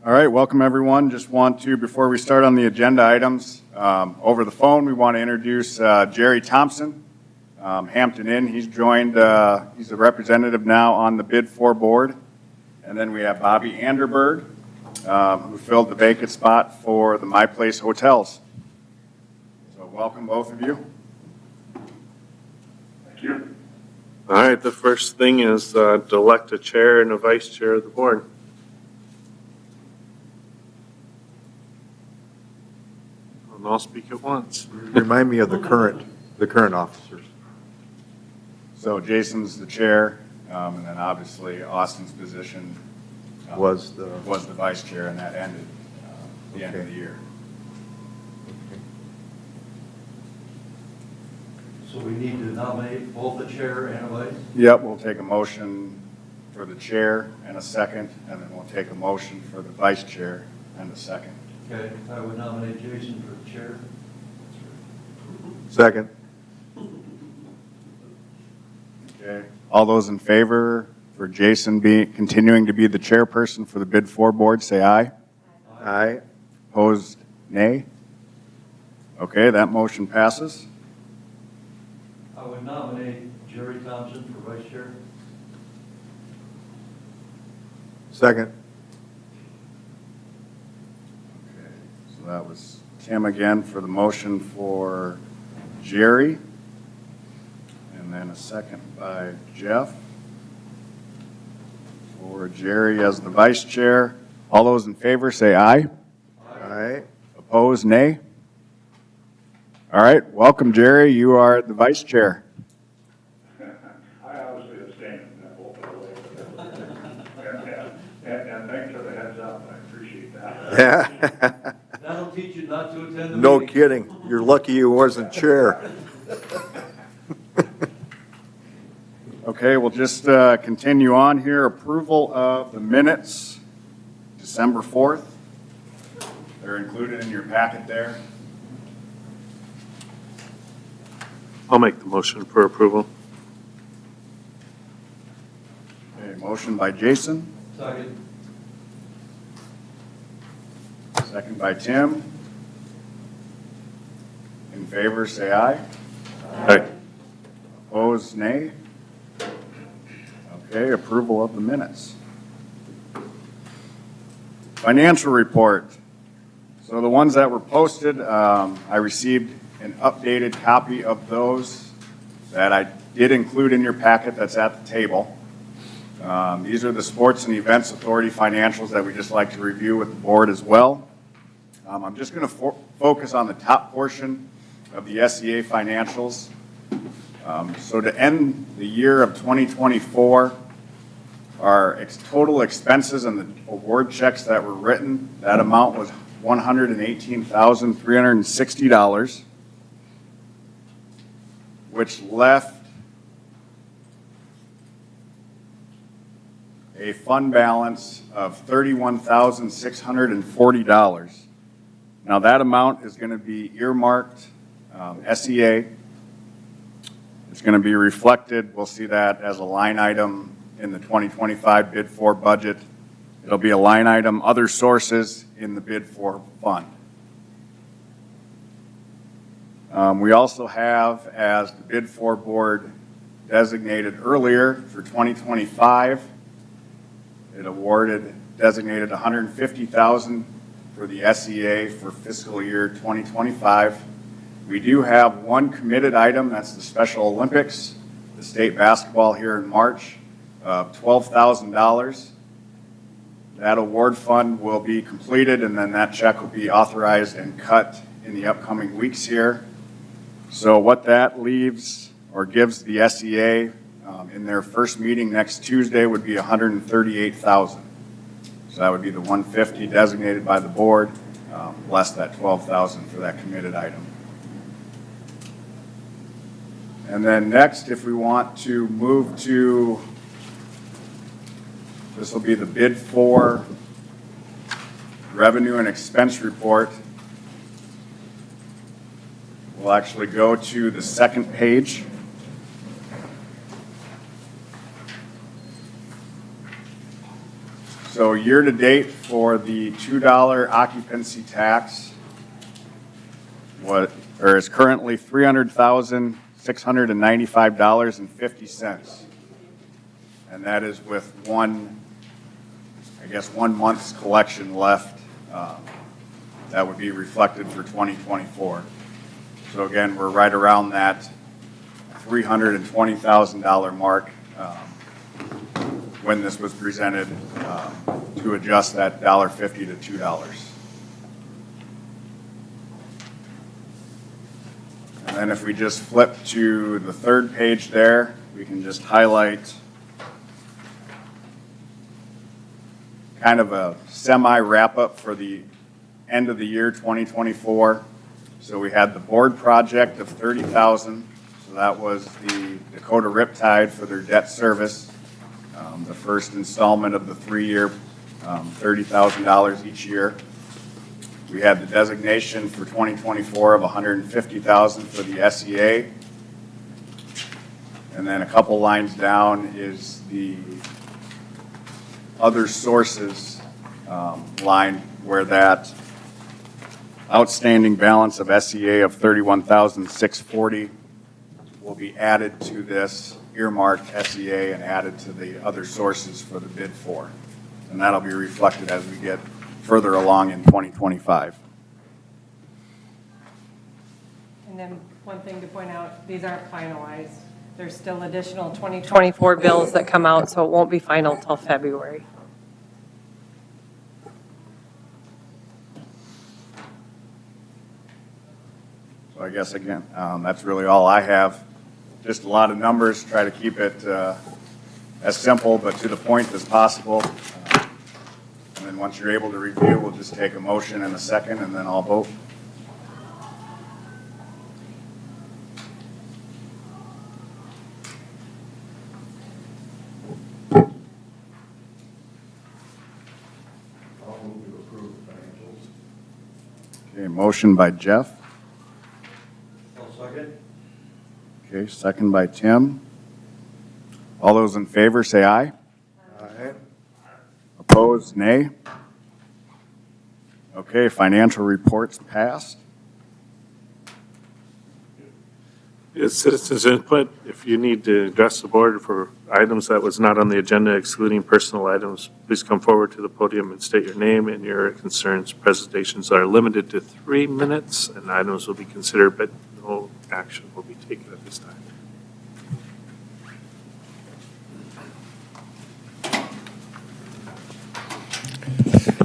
All right, welcome everyone. Just want to, before we start on the agenda items, over the phone, we want to introduce Jerry Thompson, Hampton Inn. He's joined, he's a representative now on the Bid 4 board. And then we have Bobby Anderberg, who filled the vacant spot for the My Place Hotels. So welcome both of you. Thank you. All right, the first thing is to elect a chair and a vice chair of the board. And I'll speak at once. Remind me of the current officers. So Jason's the chair, and then obviously Austin's position Was the vice chair, and that ended at the end of the year. So we need to nominate both the chair and a vice? Yep, we'll take a motion for the chair and a second, and then we'll take a motion for the vice chair and a second. Okay, I would nominate Jason for the chair. second. Okay. All those in favor for Jason continuing to be the chairperson for the Bid 4 board, say aye. Aye. Opposed, nay. Okay, that motion passes. I would nominate Jerry Thompson for vice chair. Second. Okay, so that was Tim again for the motion for Jerry. And then a second by Jeff for Jerry as the vice chair. All those in favor say aye. Aye. Opposed, nay. All right, welcome, Jerry. You are the vice chair. I obviously abstain from that vote, by the way. And thanks for the heads up, I appreciate that. Yeah. That'll teach you not to attend the No meeting. kidding. You're lucky you wasn't chair. Okay, we'll just continue on here. Approval of the minutes, December 4th. They're included in your packet there. I'll make the motion for approval. Okay, motion by Jason, Second. second by Tim. In favor, say aye. Aye. Opposed, nay. Okay, approval of the minutes. Financial report. So the ones that were posted, I received an updated copy of those that I did include in your packet that's at the table. These are the Sports and Events Authority financials that we just like to review with the board as well. I'm just going to focus on the top portion of the SEA financials. So to end the year of 2024, our total expenses and the award checks that were written, that amount was $118,360, which left a fund balance of $31,640. Now that amount is going to be earmarked SEA. It's going to be reflected. We'll see that as a line item in the 2025 Bid 4 budget. It'll be a line item, other sources in the Bid 4 fund. We also have, as the Bid 4 board designated earlier for 2025, it designated $150,000 for the SEA for fiscal year 2025. We do have one committed item, that's the Special Olympics, the state basketball here in March, of $12,000. That award fund will be completed, and then that check will be authorized and cut in the upcoming weeks here. So what that leaves or gives the SEA in their first meeting next Tuesday would be $138,000. So that would be the $150,000 designated by the board, less that $12,000 for that committed item. And then next, if we want to move to, this will be the Bid 4 revenue and expense report. We'll actually go to the second page. So So year-to-date for the $2 occupancy tax, is currently $300,695.50. And that is with one month's collection left. That would be reflected for 2024. So again, we're right around that $320,000 mark when this was presented to adjust that $1.50 to $2. And then if we just flip to the third page there, we can just highlight kind of a semi-wrap-up for the end of the year 2024. So we had the board project of $30,000. So that was the Dakota Riptide for their debt service. The first installment of the 3-year, $30,000 each year. We had the designation for 2024 of $150,000 for the SEA. And then a couple lines down is the other sources line where that outstanding balance of SEA of $31,640 will be added to this earmarked SEA and added to the other sources for the bid for. And that'll be reflected as we get further along in 2025. And then one thing to point out, these aren't finalized. There's still additional 2024 bills that come out, so it won't be final till February. So I guess, again, that's really all I have. Just a lot of numbers, try to keep it as simple but to the point as possible. And then once you're able to review, we'll just take a motion and a second, and then I'll vote. I'll move to approve the financials. Okay, motion by Jeff. I'll second. Okay, second by Tim. All those in favor, say aye. Aye. Opposed, nay. Okay, financial reports passed. It's citizens input. If you need to address the board for items that was not on the agenda, excluding personal items, please come forward to the podium and state your name and your concerns. Presentations are limited to 3 minutes, and items will be considered, but no action will be taken at this time.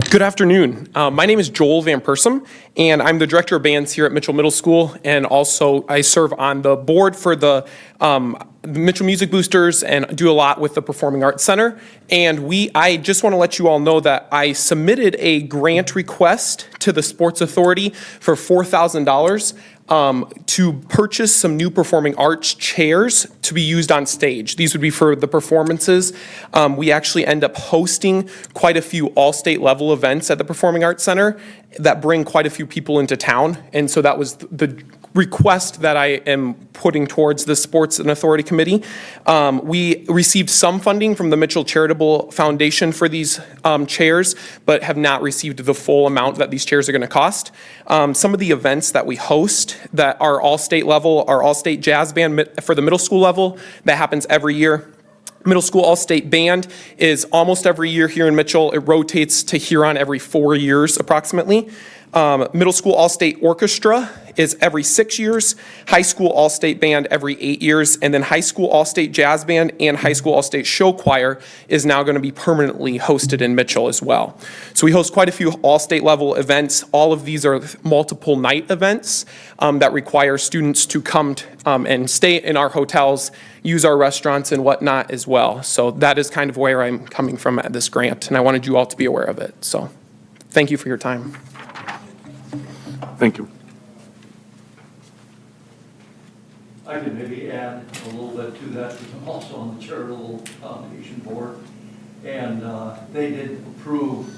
Good afternoon. My name is Joel Van Persum, and I'm the director of bands here at Mitchell Middle School, and also I serve on the board for the Mitchell Music Boosters and do a lot with the Performing Arts Center. And I just want to let you all know that I submitted a grant request to the Sports Authority for $4,000 to purchase some new performing arts chairs to be used on stage. These would be for the performances. We actually end up hosting quite a few all-state level events at the Performing Arts Center that bring quite a few people into town. And so that was the request that I am putting towards the Sports and Authority Committee. We received some funding from the Mitchell Charitable Foundation for these chairs, but have not received the full amount that these chairs are going to cost. Some of the events that we host that are all-state level, are all-state jazz band for the middle school level. That happens every year. Middle school all-state band is almost every year here in Mitchell. It rotates to Huron every 4 years approximately. Middle school all-state orchestra is every 6 years. High school all-state band every 8 years. And then high school all-state jazz band and high school all-state show choir is now going to be permanently hosted in Mitchell as well. So we host quite a few all-state level events. All of these are multiple night events that require students to come and stay in our hotels, use our restaurants and whatnot as well. So that is kind of where I'm coming from at this grant, and I wanted you all to be aware of it. So thank you for your time. Thank you. I could maybe add a little bit to that, because I'm also on the charitable foundation board. And they did approve,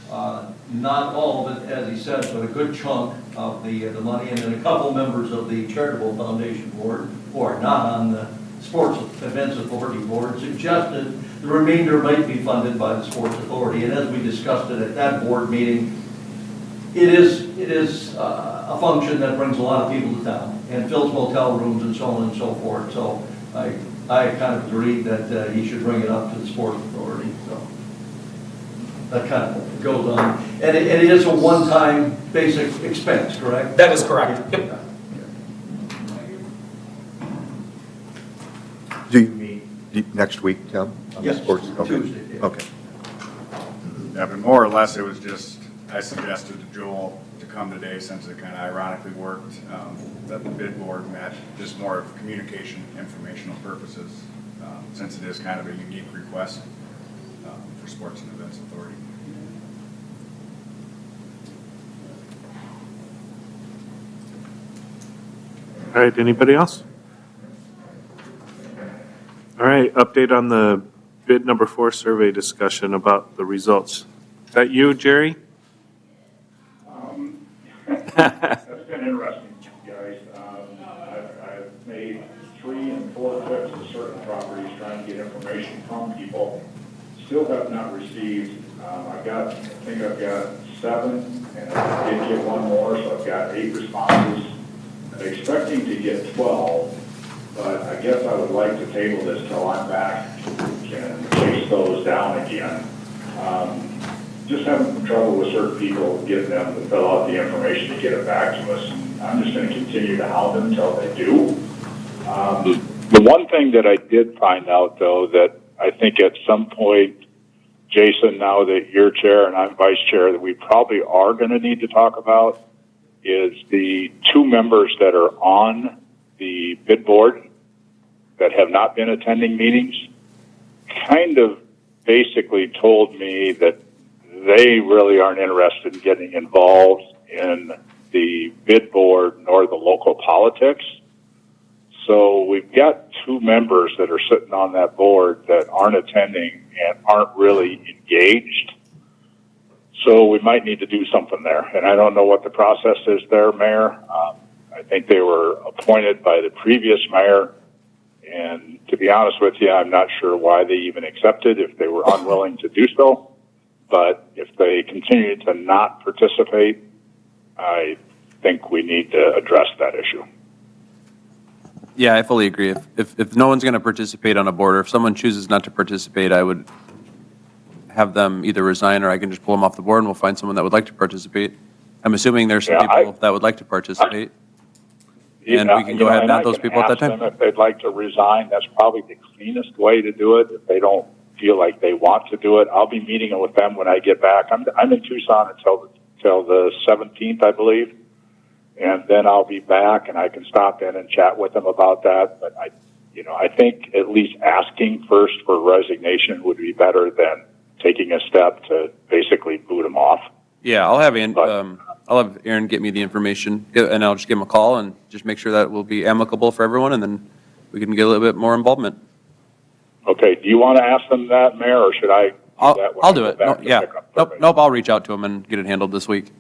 not all of it, as he said, but a good chunk of the money. And then a couple members of the charitable foundation board who are not on the Sports Events Authority Board suggested the remainder might be funded by the Sports Authority. And as we discussed it at that board meeting, it is a function that brings a lot of people to town and fills motel rooms and so on and so forth. So I kind of agreed that he should bring it up to the Sports Authority. So that kind of goes on. And it is a one-time basic expense, correct? That is correct. Yep. Do you meet next week, Tim? on the Yes, sports? Okay. Tuesday, yeah. Okay. Yeah, but more or less, it was just, I suggested to Joel to come today since it kind of ironically worked, that the bid board met, just more of communication, informational purposes, since it is kind of a unique request for Sports and Events Authority. All right, anybody else? All right, update on the bid number 4 survey discussion about the results. Is that you, Jerry? That's been interesting, guys. I've made 3 and 4 trips to certain properties trying to get information from people. Still have not received, I think I've got 7, and I did get 1 more, so I've got 8 responses. I'm expecting to get 12, but I guess I would like to table this till I'm back and chase those down again. Just having some trouble with certain people, getting them to fill out the information to get it back to us. I'm just going to continue to hound them until they do. The one thing that I did find out, though, that I think at some point, Jason, now that you're chair and I'm vice chair, that we probably are going to need to talk about is the 2 members that are on the bid board that have not been attending meetings kind of basically told me that they really aren't interested in getting involved in the bid board nor the local politics. So we've got 2 members that are sitting on that board that aren't attending and aren't really engaged. So we might need to do something there. And I don't know what the process is there, Mayor. I think they were appointed by the previous mayor. And to be honest with you, I'm not sure why they even accepted if they were unwilling to do so. But if they continue to not participate, I think we need to address that issue. Yeah, I fully agree. If no one's going to participate on a board, or if someone chooses not to participate, I would have them either resign or I can just pull them off the board and we'll find someone that would like to participate. I'm assuming there's some Yeah, people that would like to participate. And we can go ahead and add those people at that time. I can ask them if they'd like to resign. That's probably the cleanest way to do it. If they don't feel like they want to do it, I'll be meeting with them when I get back. I'm in Tucson until the 17th, I believe. And then I'll be back and I can stop in and chat with them about that. But I think at least asking first for resignation would be better than taking a step to basically boot them off. Yeah, I'll have Aaron get me the information and I'll just give him a call and just make sure that will be amicable for everyone and then we can get a little bit more involvement. Okay, do you want to ask them that, Mayor, or should I? I'll do it. Nope, I'll reach out to him and get it handled this week.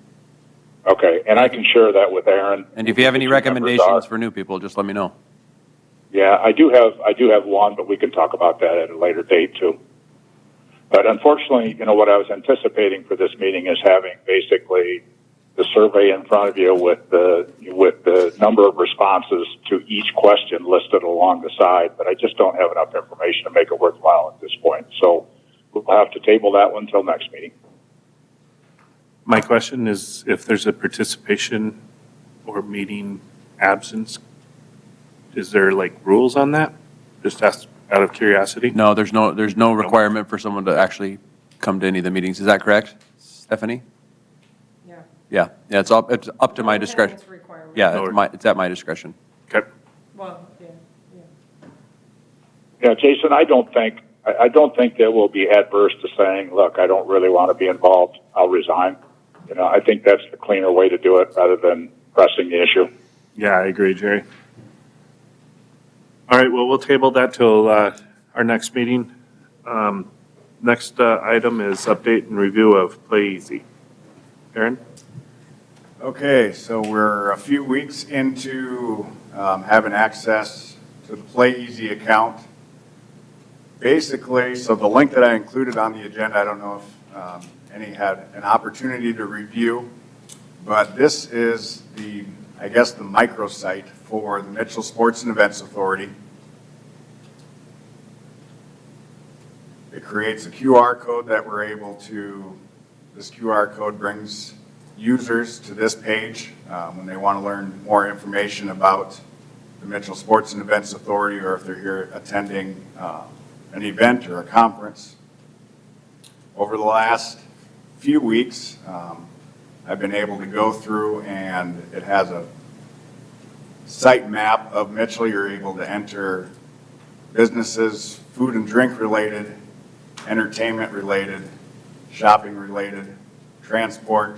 Okay, and I can share that with Aaron. And if you have any recommendations for new people, just let me know. Yeah, I do have one, but we can talk about that at a later date too. But unfortunately, what I was anticipating for this meeting is having basically the survey in front of you with the number of responses to each question listed along the side, but I just don't have enough information to make it worthwhile at this point. So we'll have to table that one until next meeting. My question is if there's a participation or meeting absence, is there like rules on that? Just ask out of curiosity. No, there's no requirement for someone to actually come to any of the meetings. Is that correct, Stephanie? Yeah. Yeah, it's up to my discretion. Attendance requirement. Yeah, it's at my discretion. Okay. Well, yeah. Yeah, Jason, I don't think they will be adverse to saying, look, I don't really want to be involved. I'll resign. I think that's the cleaner way to do it rather than pressing the issue. Yeah, I agree, Jerry. All right, well, we'll table that till our next meeting. Next item is update and review of Play Easy. Aaron? Okay, so we're a few weeks into having access to to the Play Easy account. Basically, so the link that I included on the agenda, I don't know if any had an opportunity to review, but this is the, I guess, the microsite for the Mitchell Sports and Events Authority. It creates a QR code that we're able to, this QR code brings users to this page when they want to learn more information about the Mitchell Sports and Events Authority, or if they're here attending an event or a conference. Over the last few weeks, I've been able to go through, and it has a site map of Mitchell. You're able to enter businesses, food and drink related, entertainment related, shopping related, transport,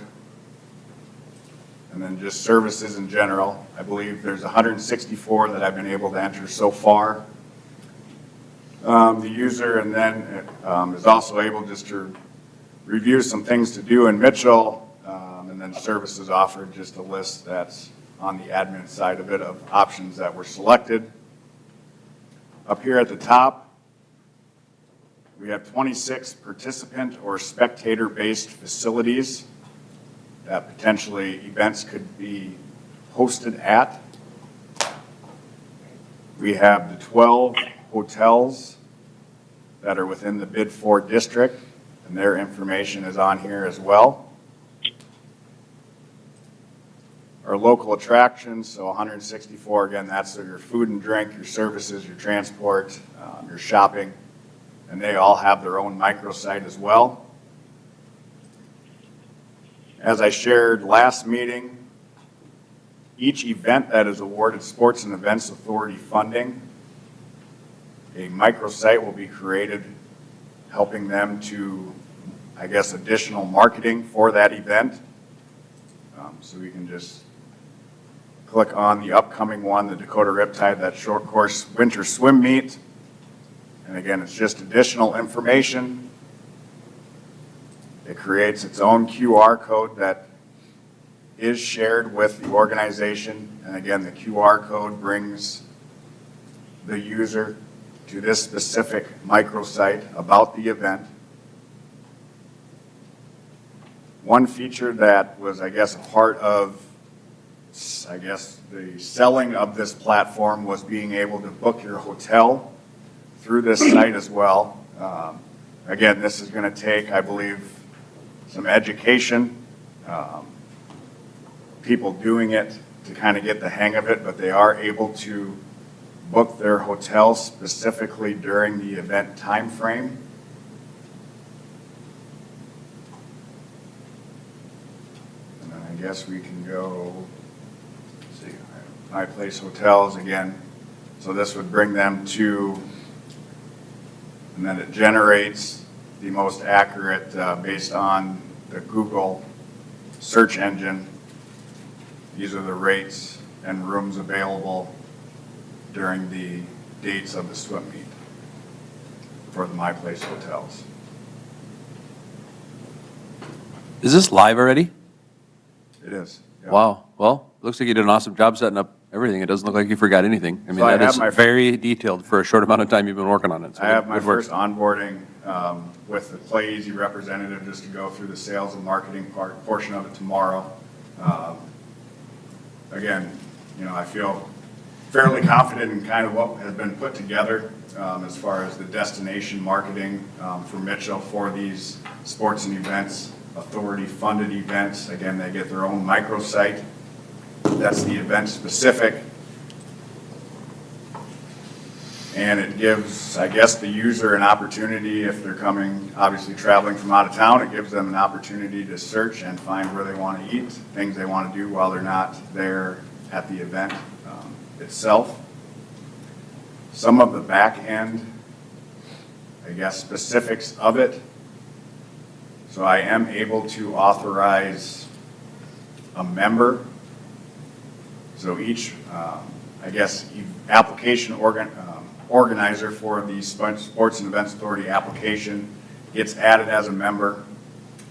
and then just services in general. I believe there's 164 that I've been able to enter so far. The user, and then is also able just to review some things to do in Mitchell, and then services offered, just a list that's on the admin side of it of options that were selected. Up here at the top, we have 26 participant or spectator-based facilities that potentially events could be hosted at. We have the 12 hotels that are within the Bid 4 district, and their information is on here as well. Our local attractions, so 164, again, that's your food and drink, your services, your transport, your shopping, and they all have their own microsite as well. As I shared last meeting, each event that is awarded Sports and Events Authority funding, a microsite will be created, helping them to, I guess, additional marketing for that event. So we can just click on the upcoming one, the Dakota Riptide, that short course winter swim meet. And again, it's just additional information. It creates its own QR code that is shared with the organization. And again, the QR code brings the user to this specific microsite about the event. One feature that was, I guess, a part of, I guess, the selling of this platform was being able to book your hotel through this site as well. Again, this is going to take, I believe, some education, people doing it to kind of get the hang of it, but they are able to book their hotel specifically during the event time frame. And then I guess we can go, let's see, My Place Hotels again. So this would bring them to, and then it generates the most accurate based on the Google search engine. These are the rates and rooms available during the dates of the swim meet for the My Place Hotels. Is this live already? It is. Yep. Wow. Well, looks like you did an awesome job setting up everything. It doesn't look like you forgot anything. I mean, So I that have is my- very detailed for a short amount of time you've been working on it. So I have my good work. first onboarding with the Play Easy representative just to go through the sales and marketing portion of it tomorrow. Again, I feel fairly confident in kind of what has been put together as far as the destination marketing for Mitchell for these sports and events authority funded events. Again, they get their own microsite. That's the event specific. And it gives, I guess, the user an opportunity, if they're coming, obviously traveling from out of town, it gives them an opportunity to search and find where they want to eat, things they want to do while they're not there at the event itself. Some of the back end, I guess, specifics of it. So I am able to authorize a member. So each, I guess, application organizer for the Sports and Events Authority application gets added as a member.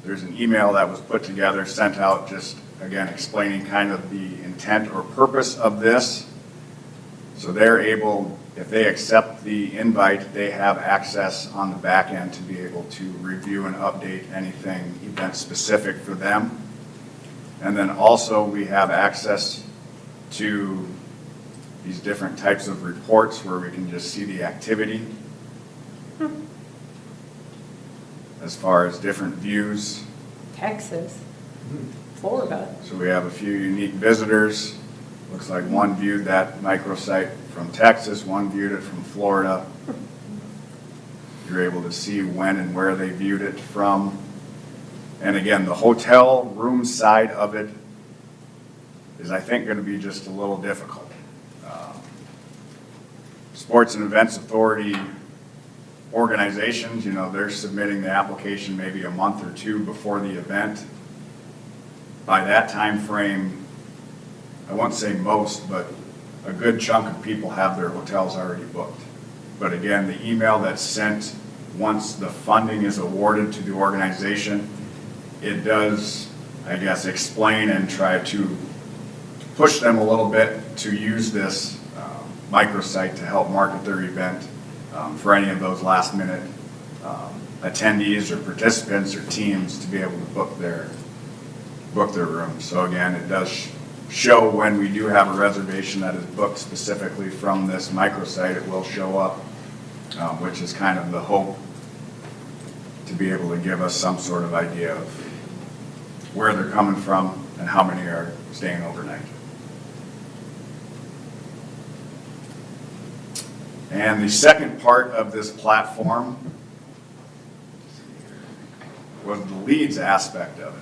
There's an email that was put together, sent out, just again explaining kind of the intent or purpose of this. So they're able, if they accept the invite, they have access on the back end to be able to review and update anything event-specific for them. And then also, we have access to these different types of reports where we can just see the activity as far as different views. Texas, Florida. So we have a few unique visitors. Looks like one viewed that microsite from Texas, one viewed it from Florida. You're able to see when and where they viewed it from. And again, the hotel room side of it is, I think, going to be just a little difficult. Sports and Events Authority organizations, you know, they're submitting the application maybe a month or two before the event. By that time frame, I won't say most, but a good chunk of people have their hotels already booked. But again, the email that's sent once the funding is awarded to the organization, it does, I guess, explain and try to push them a little bit to use this microsite to help market their event for any of those last minute attendees or participants or teams to be able to book their rooms. So again, it does show when we do have a reservation that is booked specifically from this microsite, it will show up, which is kind of the hope to be able to give us some sort of idea of where they're coming from and how many are staying overnight. And the second part of this platform was the leads aspect of it.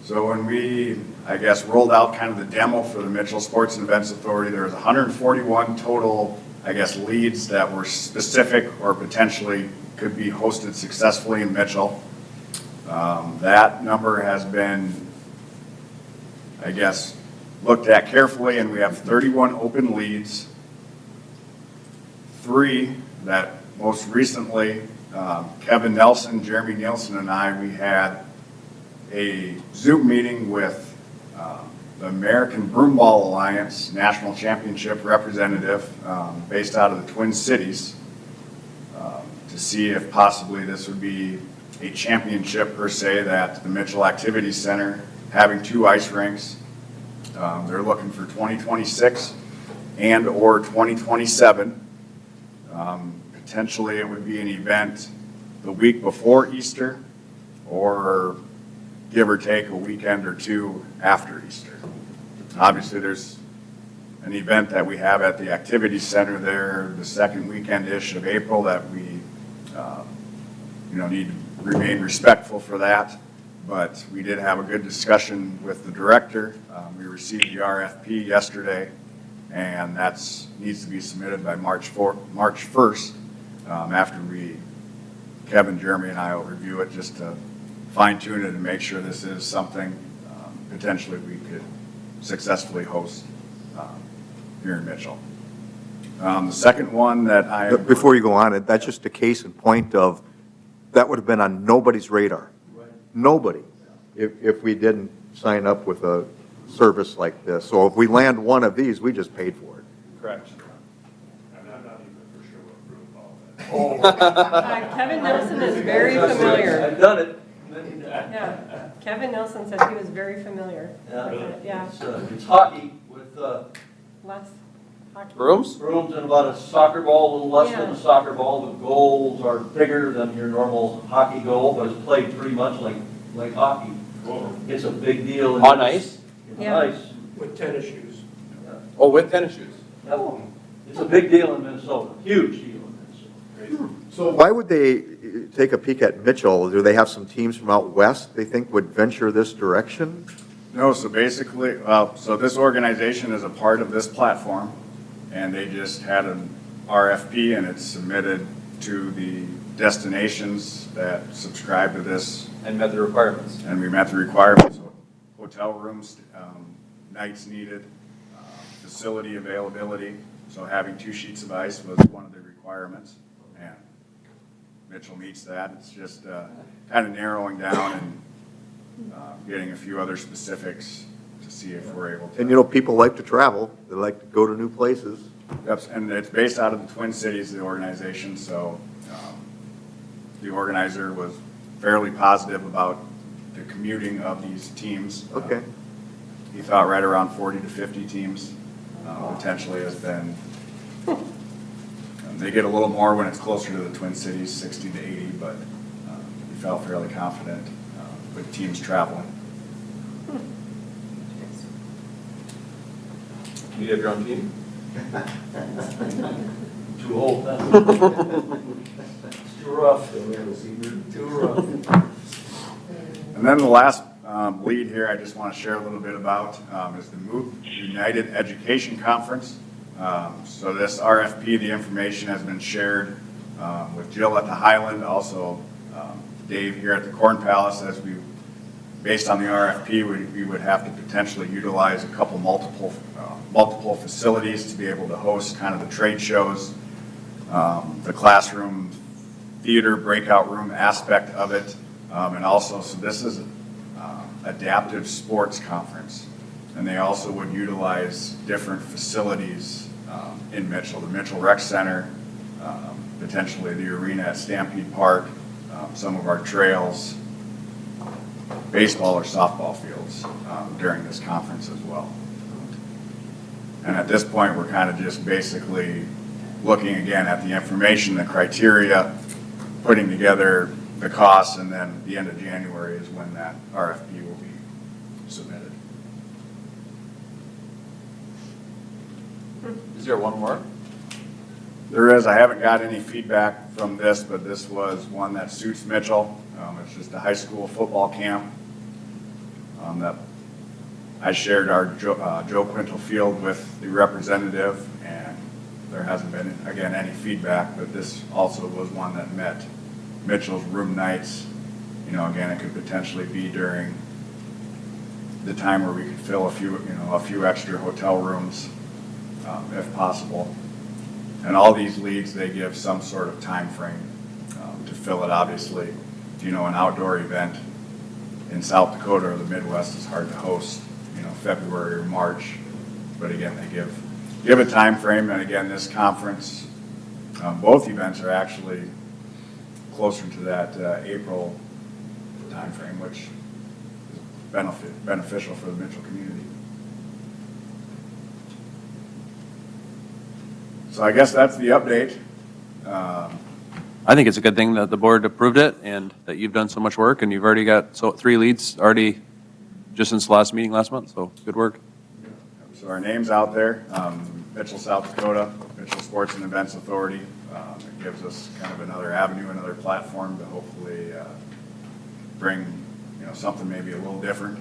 So when we, I guess, rolled out kind of the demo for the Mitchell Sports and Events Authority, there was 141 total, I guess, leads that were specific or potentially could be hosted successfully in Mitchell. That number has been, I guess, looked at carefully, and we have 31 open leads. 3 that most recently, Kevin Nelson, Jeremy Nielsen, and I, we had a Zoom meeting with the American Broomball Alliance National Championship representative based out of the Twin Cities to see if possibly this would be a championship per se that the Mitchell Activity Center, having 2 ice rinks, they're looking for 2026 and or 2027. Potentially it would be an event the week before Easter or give or take a weekend or 2 after Easter. Obviously there's an event that we have at the Activity Center there the second weekend-ish of April that we need to remain respectful for that. But we did have a good discussion with the director. We received the RFP yesterday, and that needs to be submitted by March 1st. After Kevin, Jeremy, and I will review it just to fine tune it and make sure this is something potentially we could successfully host here in Mitchell. The second one that I... Before you go on, that's just a case in point of, that would have been on nobody's radar. Nobody, if we didn't sign up with a service like this. So if we land one of these, we just paid for it. Correct. And I'm not even for sure what Broomball is. Kevin Nelson is very familiar. I've done it. Yeah, Kevin Nelson said he was very familiar. Yeah, It's hockey with less hockey. Rooms? rooms and about a soccer ball, a little less than Yeah. a soccer ball. The goals are bigger than your normal hockey goal, but it's played pretty much like hockey. It's a big deal. On ice? It's Yeah. ice. With tennis shoes. Oh, with tennis shoes. Yep. It's a big deal in Minnesota, huge deal in Minnesota. So why would they take a peek at Mitchell? Do they have some teams from out west they think would venture this direction? No, so basically, so this organization is a part of this platform, and they just had an RFP, and it's submitted to the destinations that subscribe to this, And met the requirements. and we met the requirements. Hotel rooms, nights needed, facility availability, so having 2 sheets of ice was one of the requirements, and Mitchell meets that. It's just kind of narrowing down and getting a few other specifics to see if we're able to. And, you know, people like to travel, they like to go to new places. Yep, and it's based out of the Twin Cities, the organization, so the organizer was fairly positive about the commuting of these teams. Okay. He thought right around 40 to 50 teams potentially has been. They get a little more when it's closer to the Twin Cities, 60 to 80, but we felt fairly confident with teams traveling. You have your own team? Too old, that's too rough. Too rough. And then the last lead here I just want to share a little bit about is the Move United Education Conference. So this RFP, the information has been shared with Jill at the Highland, also Dave here at the Corn Palace. As we, based on the RFP, we would have to potentially utilize a couple multiple facilities to be able to host kind of the trade shows, the classroom, theater, breakout room aspect of it. And also, so this is adaptive sports conference. And they also would utilize different facilities in Mitchell, the Mitchell Rec Center, potentially the arena at Stampede Park, some of our trails, baseball or softball fields during this conference as well. And at this point, we're kind of just basically looking again at the information, the criteria, putting together the costs, and then the end of January is when that RFP will be submitted. Is there one more? There is, I haven't got any feedback from this, but this was one that suits Mitchell. It's just a high school football camp that I shared our Joe Quintal Field with the representative, and there hasn't been, again, any feedback, but this also was one that met Mitchell's room nights. You know, again, it could potentially be during the time where we could fill a few extra hotel rooms, if possible. And all these leagues, they give some sort of time frame to fill it. Obviously, an outdoor event in South Dakota or the Midwest is hard to host, February or March. But again, they give a time frame. And again, this conference, both events are actually closer to that April time frame, which is beneficial for the Mitchell community. So I guess that's the update. I think it's a good thing that the board approved it and that you've done so much work, and you've already got 3 leads already just since the last meeting last month, so good work. So our name's out there, Mitchell, South Dakota, Mitchell Sports and Events Authority. It gives us kind of another avenue, another platform to hopefully bring, something maybe a little different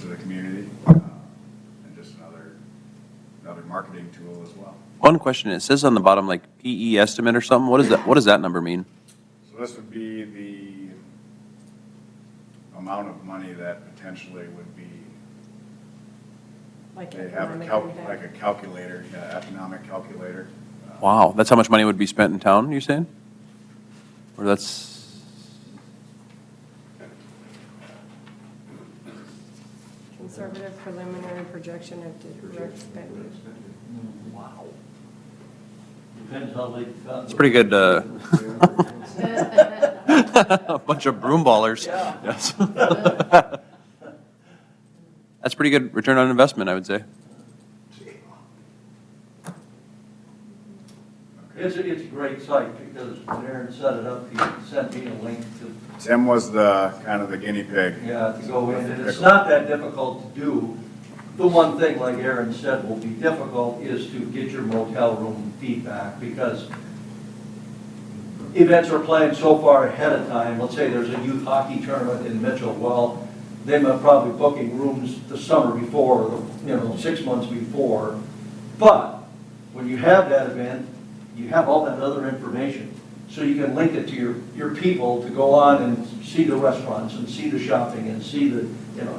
to the community, and just another marketing tool as well. One question, it says on the bottom like PE estimate or something. What does that number mean? So this would be the amount of money that potentially would be, Like they have like a calculator, economic calculator. Wow, that's how much money would be spent in town, you're saying? Or that's, Conservative preliminary projection of direct spending. Wow. Depends how late the it's pretty good, a bunch of broom ballers. Yeah. Yes. That's pretty good return on investment, I would say. It's a great site because when Aaron set it up, he sent me a link to, Tim was the kind of the guinea pig. to go in, and it's not that difficult to do. The one thing, like Aaron said, will be difficult is to get your motel room feedback, because events are planned so far ahead of time. Let's say there's a youth hockey tournament in Mitchell, well, they might probably booking rooms the summer before, 6 months before. But when you have that event, you have all that other information. So you can link it to your people to go on and see the restaurants and see the shopping and see the,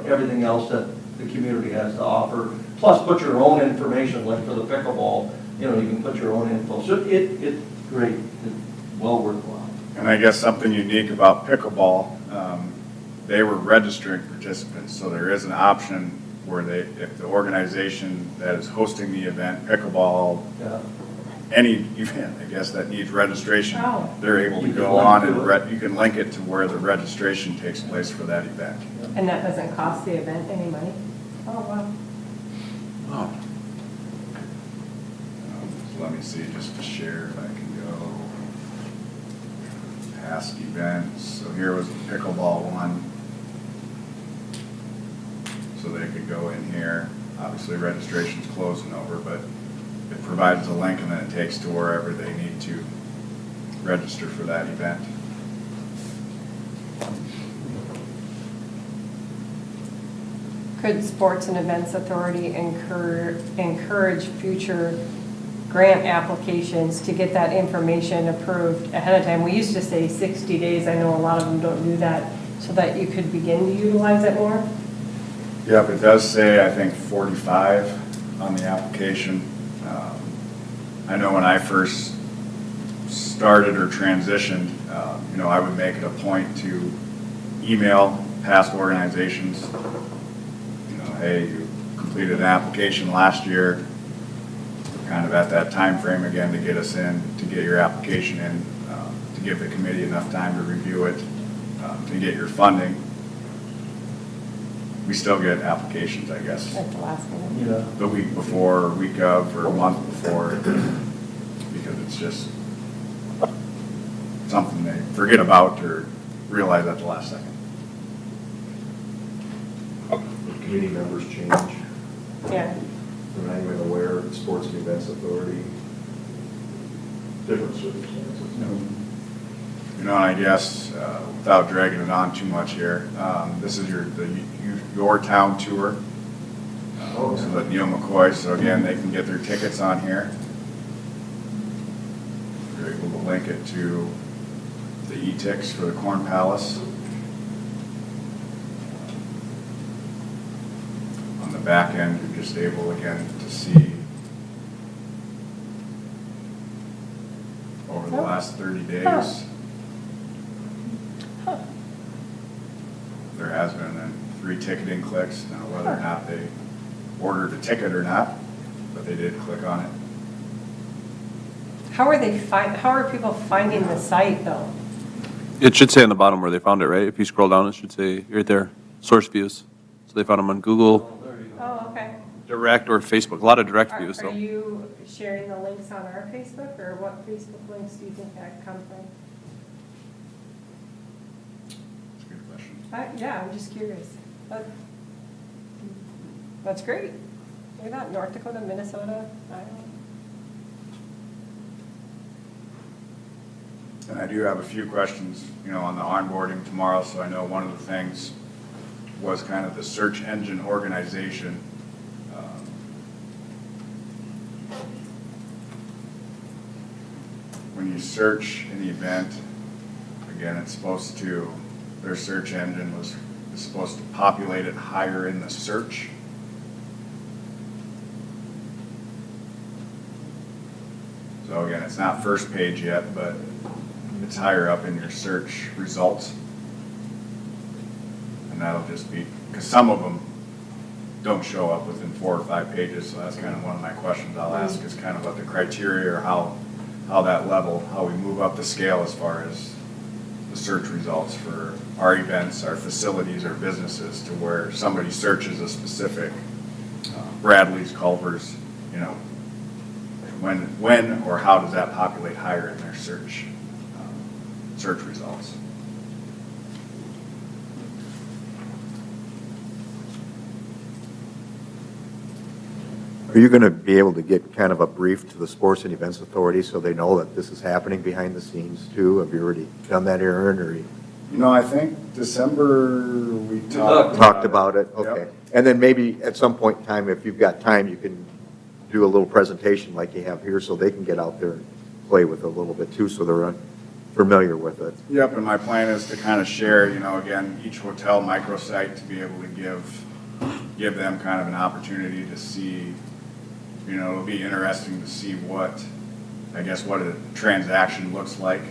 everything else that the community has to offer. Plus put your own information, like for the pickleball, you can put your own info. So it's great, it's well worthwhile. And I guess something unique about pickleball, they were registering participants, so there is an option where if the organization that is hosting the event, pickleball, Yeah. any event, I guess, that needs registration, Oh. they're able to You can go link on to and it. you can link it to where the registration takes place for that event. And that doesn't cost the event any money? Oh, wow. Oh, So let me see, just to share, if I can go past events. So here was the pickleball one. So they could go in here. Obviously, registration's closing over, but it provides a link and then it takes to wherever they need to register for that event. Could Sports and Events Authority encourage future grant applications to get that information approved ahead of time? We used to say 60 days. I know a lot of them don't do that, so that you could begin to utilize it more? Yep, it does say, I think, 45 on the application. I know when I first started or transitioned, I would make it a point to email past organizations, hey, you completed an application last year, kind of at that time frame again to get us in, to get your application in, to give the committee enough time to review it, to get your funding. We still get applications, I guess, Like the last one. Yeah. the week before, or week of, or a month before, because it's just something they forget about or realize at the last second. Committee members change. Yeah. And I'm even aware of the Sports and Events Authority, different circumstances. I guess, without dragging it on too much here, this is your town tour. This is at Neil McCoy, so again, they can get their tickets on here. You're able to link it to the e-tics for the Corn Palace. On the back end, you're just able again to see over the last 30 days. There has been 3 ticketing clicks. Now, whether or not they ordered a ticket or not, but they did click on it. How are people finding the site, though? it should say on the bottom where they found it, right? If you scroll down, it should say right there, source views. So they found them on Google, There you go. Oh, okay. direct, or Facebook, a lot of direct Are views, so. are you sharing the links on our Facebook, or what Facebook links do you think that come from? That's a good question. Yeah, I'm just curious. That's great. Look at that, North Dakota, Minnesota, Iowa. And I do have a few questions, on the onboarding tomorrow, so I know one of the things was kind of the search engine organization. When you search an event, again, it's supposed to, their search engine is supposed to populate it higher in the search. So again, it's not first page yet, but it's higher up in your search results. And that'll just be, because some of them don't show up within 4 or 5 pages, so that's kind of one of my questions I'll ask, is kind of what the criteria or how that level, how we move up the scale as far as the search results for our events, our facilities, our businesses, to where somebody searches a specific Bradley's, Culver's, when or how does that populate higher in their search results? Are you going to be able to get kind of a brief to the Sports and Events Authority so they know that this is happening behind the scenes too? Have you already done that, Aaron, or you I think December we talked about it? Yep. Okay. And then maybe at some point in time, if you've got time, you can do a little presentation like you have here so they can get out there and play with it a little bit too, so they're familiar with it. Yep, and my plan is to kind of share, again, each hotel microsite to be able to give them kind of an opportunity to see, it'll be interesting to see what a transaction looks like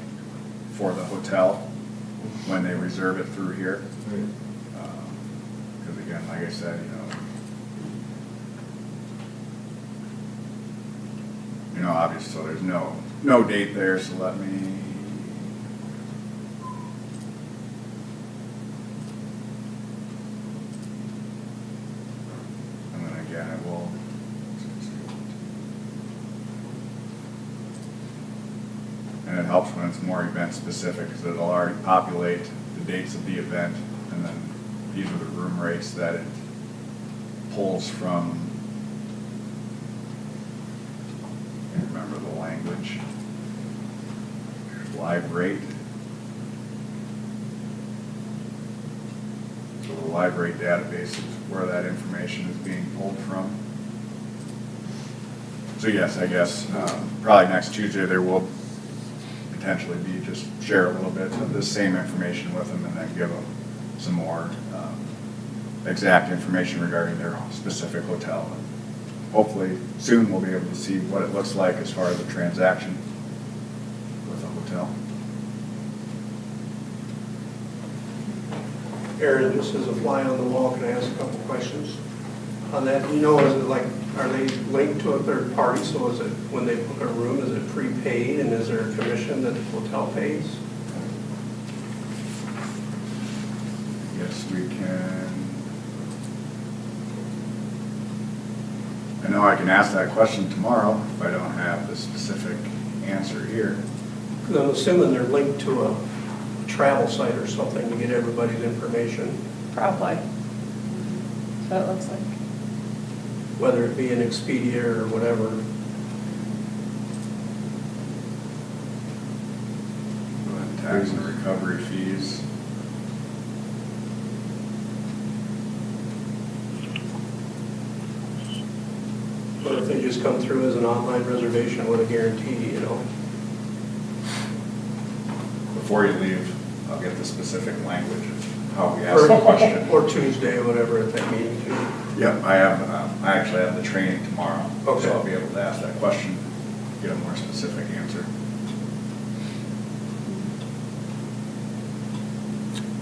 for the hotel when they reserve it through here. Because again, like I said, obvious, so there's no date there, so let me. And then again, I will. And it helps when it's more event specific, because it'll already populate the dates of the event, and then these are the room rates that it pulls from. I can't remember the language. Live rate. So the live rate database is where that information is being pulled from. So yes, I guess probably next Tuesday there will potentially be, just share a little bit of the same information with them and then give them some more exact information regarding their specific hotel. Hopefully soon we'll be able to see what it looks like as far as a transaction with a hotel. Aaron, this is a fly on the wall. Can I ask a couple questions on that? You know, is it like, are they linked to a third party? So is it, when they book a room, is it prepaid, and is there a commission that the hotel pays? Yes, we can. I know I can ask that question tomorrow if I don't have the specific answer here. Because I'm assuming they're linked to a travel site or something to get everybody's information, Probably. So it looks like. whether it be an Expedia or whatever. Tax and recovery fees. But if they just come through as an online reservation with a guarantee, you know. Before you leave, I'll get the specific language of how we ask the question. Or Tuesday, whatever, at that meeting too. Yep, I actually have the training tomorrow, Okay. so I'll be able to ask that question, get a more specific answer.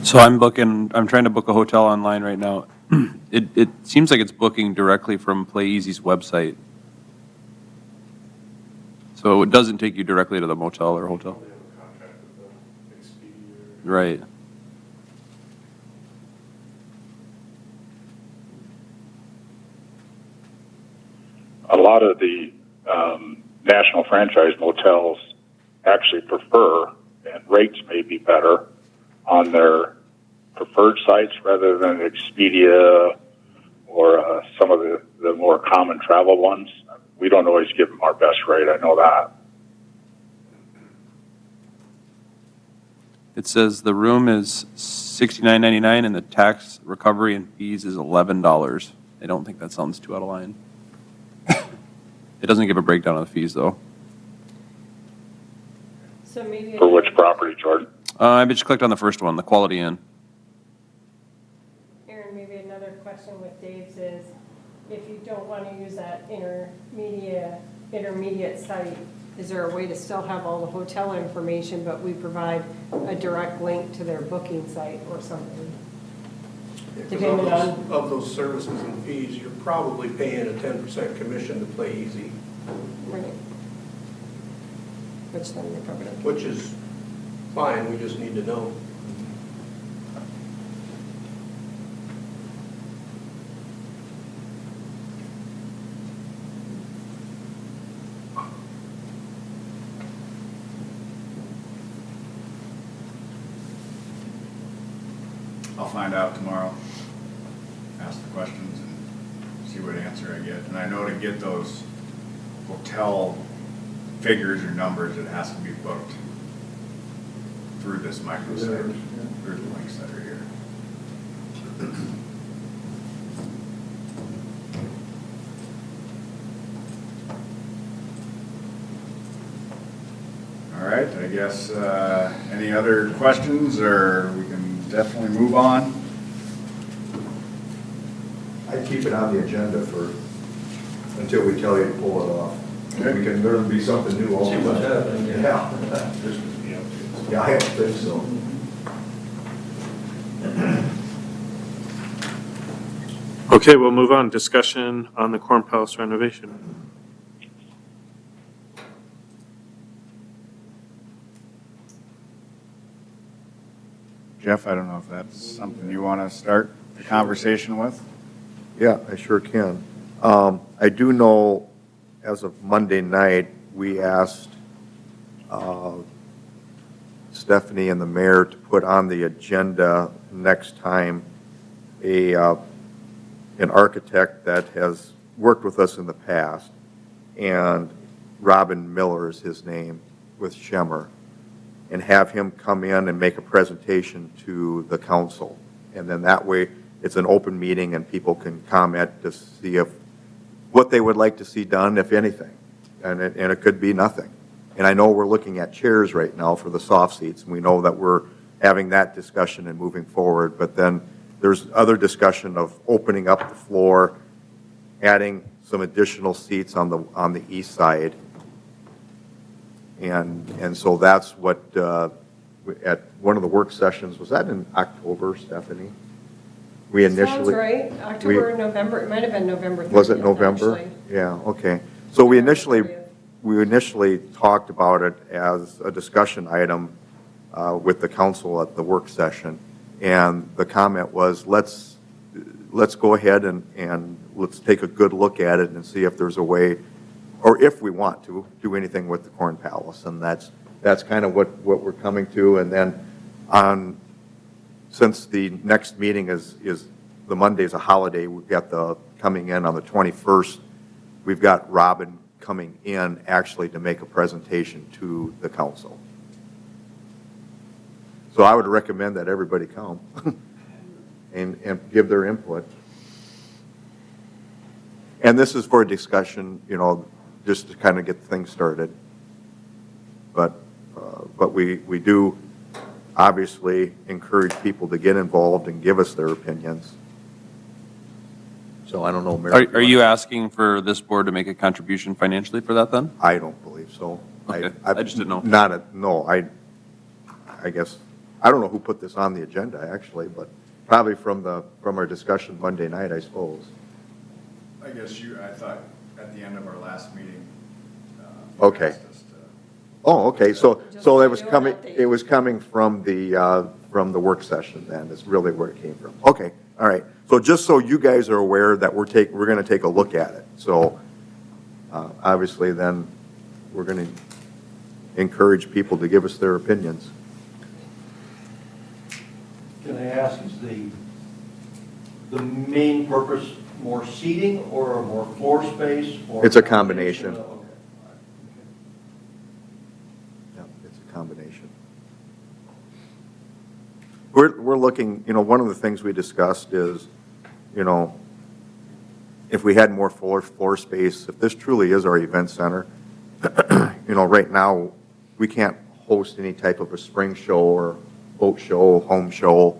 So I'm trying to book a hotel online right now. It seems like it's booking directly from PlayEasy's website. So it doesn't take you directly to the motel or hotel. They have a contract with Expedia. Right. A lot of the national franchise motels actually prefer, and rates may be better on their preferred sites rather than Expedia or some of the more common travel ones. We don't always give them our best rate, I know that. It says the room is $69.99 and the tax recovery and fees is $11. I don't think that sounds too out of line. It doesn't give a breakdown of the fees, though. So maybe. For which property, Jordan? I just clicked on the first one, the Quality Inn. Aaron, maybe another question with Dave's is, if you don't want to use that intermediate site, is there a way to still have all the hotel information, but we provide a direct link to their booking site or something? Depending on. Of those services and fees, you're probably paying a 10% commission to PlayEasy, Right. Which then they probably don't. which is fine, we just need to know. I'll find out tomorrow, ask the questions and see what answer I get. And I know to get those hotel figures or numbers, it has to be booked through this microsite, through the links that are here. All right, I guess, any other questions, or we can definitely move on? I'd keep it on the agenda until we tell you to pull it off. Okay. We can, there'll be something new all the See time. what's happening, Yeah. Yeah, I don't think so. Okay, we'll move on. Discussion on the Corn Palace renovation. Jeff, I don't know if that's something you want to start the conversation with? Yeah, I sure can. I do know, as of Monday night, we asked Stephanie and the mayor to put on the agenda next time an architect that has worked with us in the past, and Robin Miller is his name, with Schemmer, and have him come in and make a presentation to the council. And then that way, it's an open meeting and people can comment to see what they would like to see done, if anything. And it could be nothing. And I know we're looking at chairs right now for the soft seats, and we know that we're having that discussion and moving forward. But then there's other discussion of opening up the floor, adding some additional seats on the east side. And so that's what, at one of the work sessions, was that in October, Stephanie? We initially. Sounds right, October, November, it might have been November 30th. Was it November? actually. Yeah, okay. So we initially talked about it as a discussion item with the council at the work session. And the comment was, let's go ahead and let's take a good look at it and see if there's a way, or if we want to, do anything with the Corn Palace. And that's kind of what we're coming to. And then since the next meeting is the Monday's a holiday, we've got coming in on the 21st, we've got Robin coming in actually to make a presentation to the council. So I would recommend that everybody come and give their input. And this is for a discussion, just to kind of get things started. But we do obviously encourage people to get involved and give us their opinions. So I don't know, Mary. Are you asking for this board to make a contribution financially for that then? I don't believe so. Okay, I just didn't know. I guess, I don't know who put this on the agenda, actually, but probably from our discussion Monday night, I suppose. I guess I thought at the end of our last meeting. Okay. asked us to- Oh, okay, so Just it was coming from the work session then, is really where it came from. Okay, all right. So just so you guys are aware that we're going to take a look at it. So obviously then, we're going to encourage people to give us their opinions. Can I ask, is the main purpose more seating or more floor space? Or It's a combination. Okay. Yeah, it's a combination. We're looking, one of the things we discussed is, if we had more floor space, if this truly is our event center, right now, we can't host any type of a spring show or boat show, home show,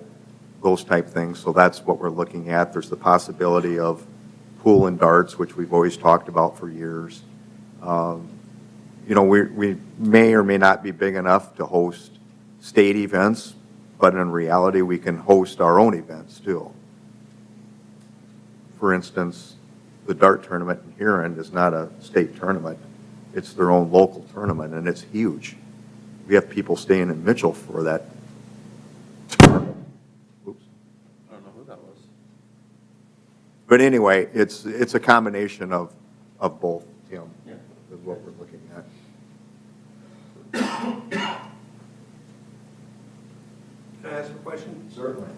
those type things. So that's what we're looking at. There's the possibility of pool and darts, which we've always talked about for years. We may or may not be big enough to host state events, but in reality, we can host our own events too. For instance, the dart tournament in Huron is not a state tournament. It's their own local tournament, and it's huge. We have people staying in Mitchell for that. Oops. I don't know who that was. But anyway, it's a combination of both, Tim, Yeah. is what we're looking at. Can I ask a question? Certainly.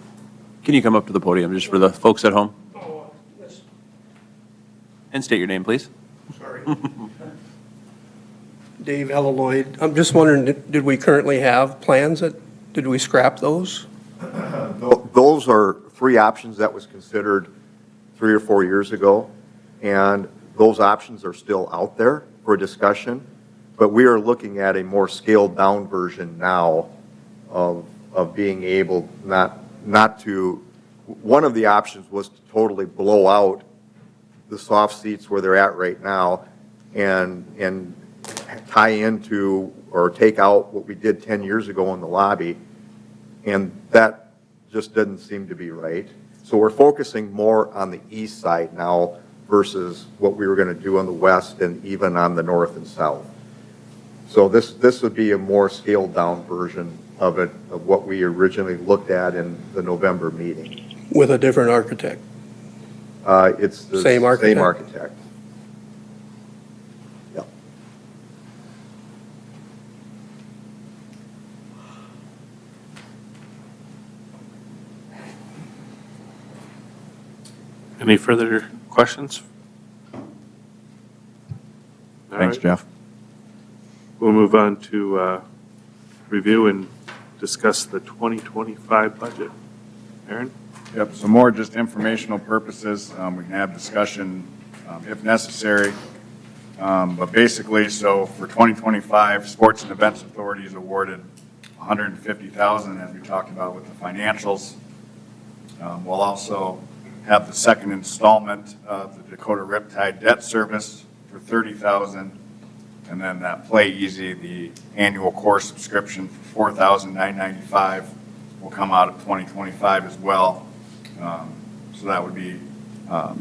Can you come up to the podium just for the folks at home? Oh, yes, And state your name, please. sorry. Dave Elloyd. I'm just wondering, did we currently have plans did we scrap those? Those are three options that was considered 3 or 4 years ago, and those options are still out there for discussion, but we are looking at a more scaled-down version now of being able not to, one of the options was to totally blow out the soft seats where they're at right now and tie into or take out what we did 10 years ago in the lobby, and that just doesn't seem to be right. So we're focusing more on the east side now versus what we were going to do on the west and even on the north and south. So this would be a more scaled-down version of it, of what we originally looked at in the November meeting. With a different architect. It's the Same architect? Same architect. Yep. Any further questions? All Thanks, right. Jeff. We'll move on to review and discuss the 2025 budget. Aaron? Yep, so more just informational purposes. We can have discussion if necessary. But basically, so for 2025, Sports and Events Authority is awarded $150,000, as we talked about with the financials. We'll also have the second installment of the Dakota Riptide Debt Service for $30,000. And then that Play Easy, the annual course subscription for $4,995 will come out of 2025 as well. So that would be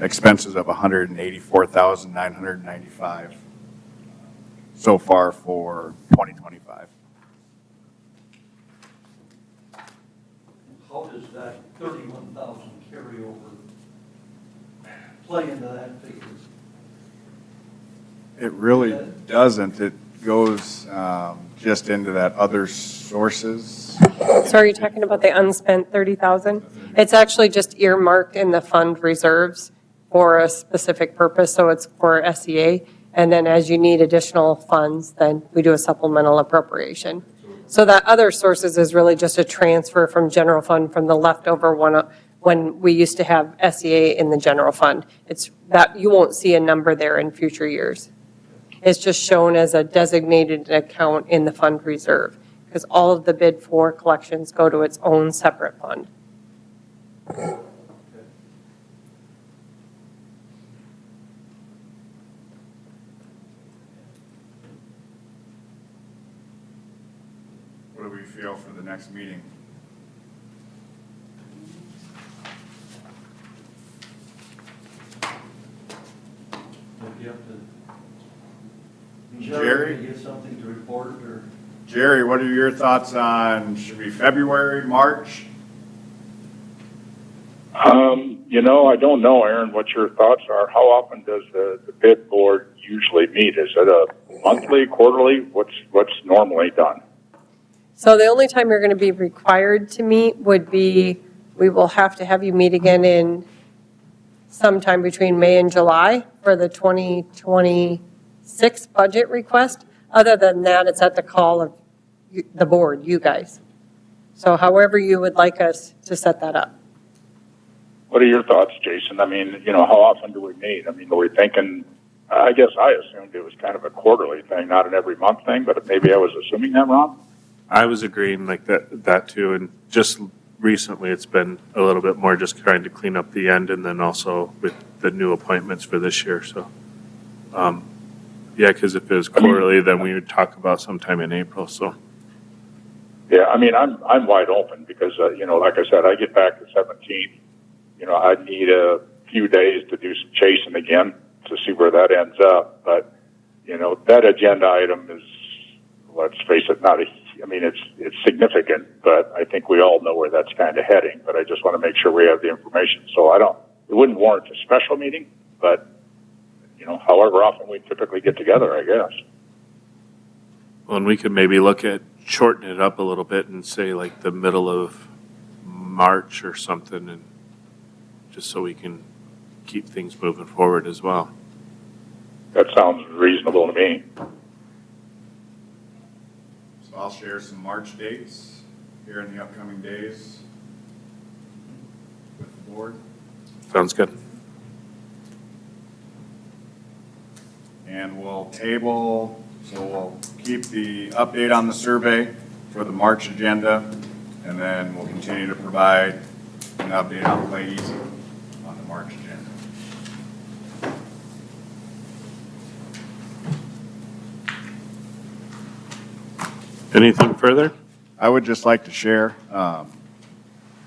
expenses of $184,995 so far for 2025. How does that 31,000 carryover play into that figure? It really doesn't. It goes just into that other sources. So are you talking about the unspent 30,000? It's actually just earmarked in the fund reserves for a specific purpose, so it's for SEA. And then as you need additional funds, then we do a supplemental appropriation. So that other sources is really just a transfer from general fund from the leftover one when we used to have SEA in the general fund. It's that you won't see a number there in future years. It's just shown as a designated account in the fund reserve because all of the bid for collections go to its own separate fund. What do we feel for the next meeting? If you have to. Jerry? You get something to report or? Jerry, what are your thoughts on, should be February, March? I don't know, Aaron, what your thoughts are. How often does the bid board usually meet? Is it a monthly, quarterly? What's normally done? So the only time you're going to be required to meet would be, we will have to have you meet again in sometime between May and July for the 2026 budget request. Other than that, it's at the call of the board, you guys. So however you would like us to set that up. What are your thoughts, Jason? I mean, how often do we meet? I mean, are we thinking, I guess I assumed it was kind of a quarterly thing, not an every month thing, but maybe I was assuming that wrong? I was agreeing like that too, and just recently it's been a little bit more just trying to clean up the end and then also with the new appointments for this year, so. Yeah, because if it was quarterly, then we would talk about sometime in April, so. Yeah, I mean, I'm wide open because, like I said, I get back the 17th. I need a few days to do some chasing again to see where that ends up. But, that agenda item is, let's face it, it's significant, but I think we all know where that's kind of heading. But I just want to make sure we have the information. So it wouldn't warrant a special meeting, but, however often we typically get together, I guess. Well, and we could maybe look at shortening it up a little bit and say like the middle of March or something, and just so we can keep things moving forward as well. That sounds reasonable to me. So I'll share some March dates here in the upcoming days with the board. Sounds good. And we'll table, so we'll keep the update on the survey for the March agenda, and then we'll continue to provide an update on Play Easy on the March agenda. Anything further? I would just like to share,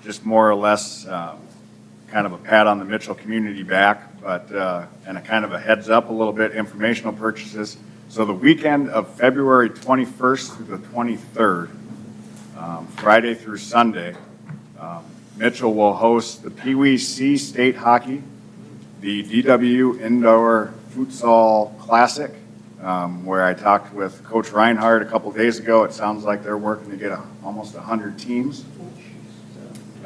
just more or less, kind of a pat on the Mitchell community back, but, and a kind of a heads up a little bit, informational purchases. So the weekend of February 21st through the 23rd, Friday through Sunday, Mitchell will host the Pee Wee C State Hockey, the DW Indoor Futsal Classic, where I talked with Coach Reinhardt a couple days ago. It sounds like they're working to get almost 100 teams.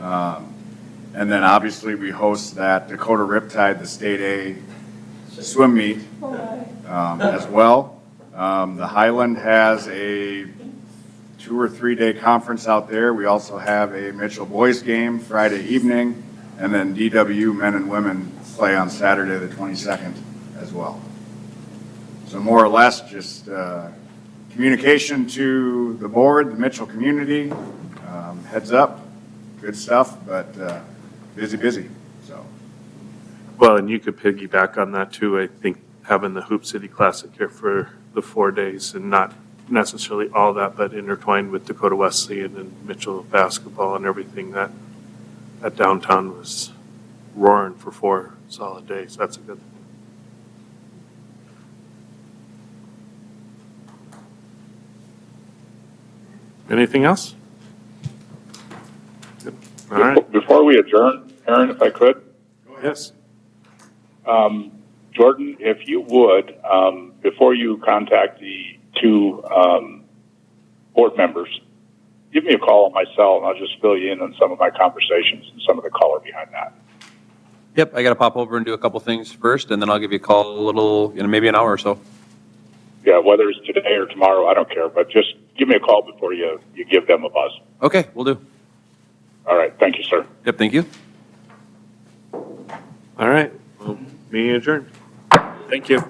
And then obviously we host that Dakota Riptide, the State A swim meet as well. The Highland has a 2 or 3 day conference out there. We also have a Mitchell boys game Friday evening, and then DW men and women play on Saturday the 22nd as well. So more or less just communication to the board, the Mitchell community, heads up, good stuff, but busy, so. Well, and you could piggyback on that too. I think having the Hoop City Classic here for the 4 days and not necessarily all that, but intertwined with Dakota Wesleyan and Mitchell basketball and everything, that downtown was roaring for 4 solid days. That's a good thing. Anything else? Good. All right. Before we adjourn, Aaron, if I could, Yes. Jordan, if you would, before you contact the 2 board members, give me a call on my cell, and I'll just fill you in on some of my conversations and some of the color behind that. Yep, I got to pop over and do a couple things first, and then I'll give you a call a little, maybe an hour or so. Yeah, whether it's today or tomorrow, I don't care, but just give me a call before you give them a buzz. Okay, we'll do. All right, thank you, sir. Yep, thank you. All right. Well, meeting adjourned. Thank you.